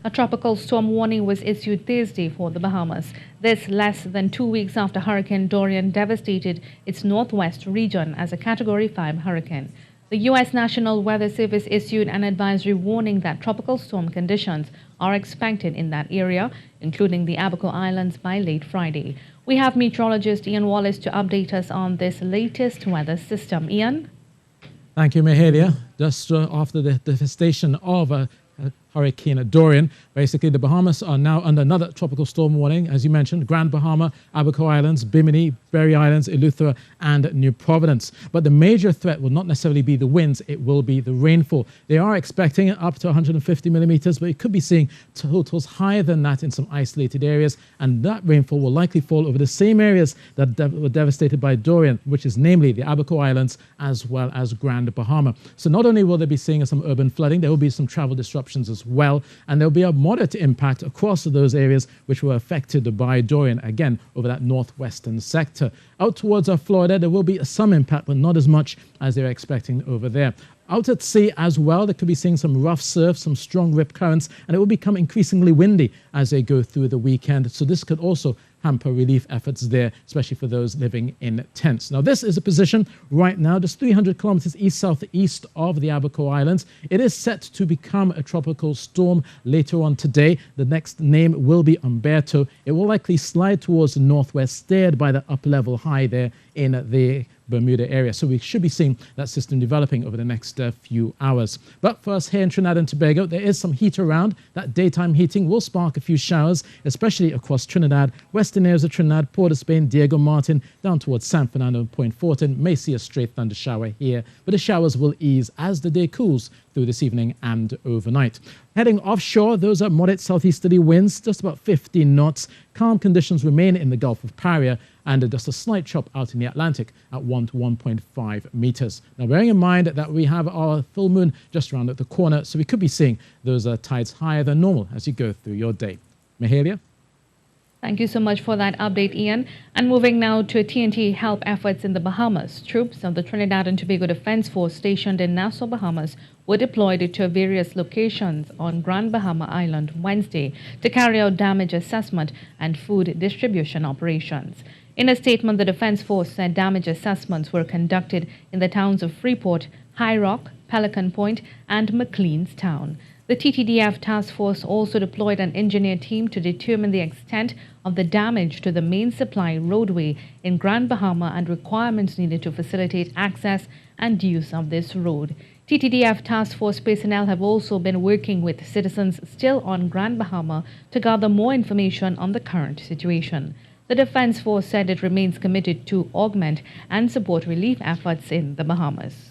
A tropical storm warning was issued Thursday for the Bahamas. This less than 2 weeks after Hurricane Dorian devastated its northwest region as a Category 5 hurricane. The U.S. National Weather Service issued an advisory warning that tropical storm conditions are expected in that area, including the Abaco Islands, by late Friday. We have meteorologist Ean Wallace to update us on this latest weather system. Ian? Thank you, Mahalia. Just after the devastation of Hurricane Dorian, basically the Bahamas are now under another tropical storm warning. As you mentioned, Grand Bahama, Abaco Islands, Bimini, Berry Islands, Eleuthera, and New Providence. But the major threat will not necessarily be the winds, it will be the rainfall. They are expecting up to 150 millimeters, but you could be seeing totals higher than that in some isolated areas, and that rainfall will likely fall over the same areas that were devastated by Dorian, which is namely the Abaco Islands as well as Grand Bahama. So not only will they be seeing some urban flooding, there will be some travel disruptions as well, and there will be a moderate impact across those areas which were affected by Dorian, again, over that northwestern sector. Out towards Florida, there will be some impact, but not as much as they're expecting over there. Out at sea as well, they could be seeing some rough surf, some strong rip currents, and it will become increasingly windy as they go through the weekend. So this could also hamper relief efforts there, especially for those living in tents. Now, this is a position right now just 300 kilometers east-southeast of the Abaco Islands. It is set to become a tropical storm later on today. The next name will be Umberto. It will likely slide towards the northwest, steered by the up-level high there in the Bermuda area. So we should be seeing that system developing over the next few hours. But first, here in Trinidad and Tobago, there is some heat around. That daytime heating will spark a few showers, especially across Trinidad, western areas of Trinidad, Port of Spain, Diego Martin, down towards San Fernando and Point Fortin. May see a straight thunder shower here, but the showers will ease as the day cools through this evening and overnight. Heading offshore, those are moderate southeasterly winds, just about 15 knots. Calm conditions remain in the Gulf of Paria, and just a slight chop out in the Atlantic at 1 to 1.5 meters. Now, bearing in mind that we have our full moon just around the corner, so we could be seeing those tides higher than normal as you go through your day. Mahalia? Thank you so much for that update, Ian. And moving now to TNT help efforts in the Bahamas. Troops of the Trinidad and Tobago Defense Force stationed in Nassau, Bahamas, were deployed to various locations on Grand Bahama Island Wednesday to carry out damage assessment and food distribution operations. In a statement, the Defense Force said damage assessments were conducted in the towns of Freeport, High Rock, Pelican Point, and McLean's Town. The TTDF task force also deployed an engineer team to determine the extent of the damage to the main supply roadway in Grand Bahama and requirements needed to facilitate access and use of this road. TTDF task force personnel have also been working with citizens still on Grand Bahama to gather more information on the current situation. The Defense Force said it remains committed to augment and support relief efforts in the Bahamas.